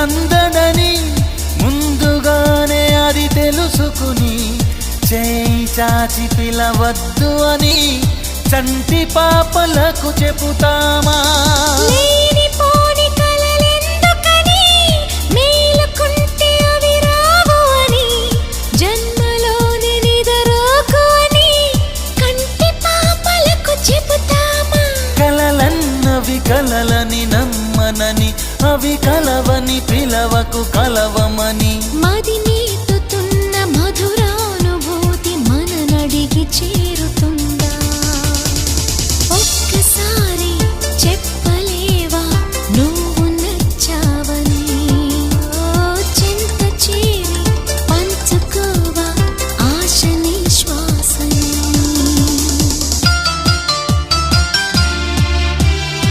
అందదని ముందుగానే అది తెలుసుకుని చేయి చాచి పిలవద్దు అని చంటి పాపలకు చెబుతామా? లేనిపోని కలలెందుకని మేలుకుంటే అవి రావు అని జన్మలోని నిదరోకు అని కంటి పాపలకు చెబుతామా? కలలన్నవి కలలని నమ్మనని అవి కలవని పిలవకు కలవమని మది నీతుతున్న మధురానుభూతి మననడిగి చేరుతుంది.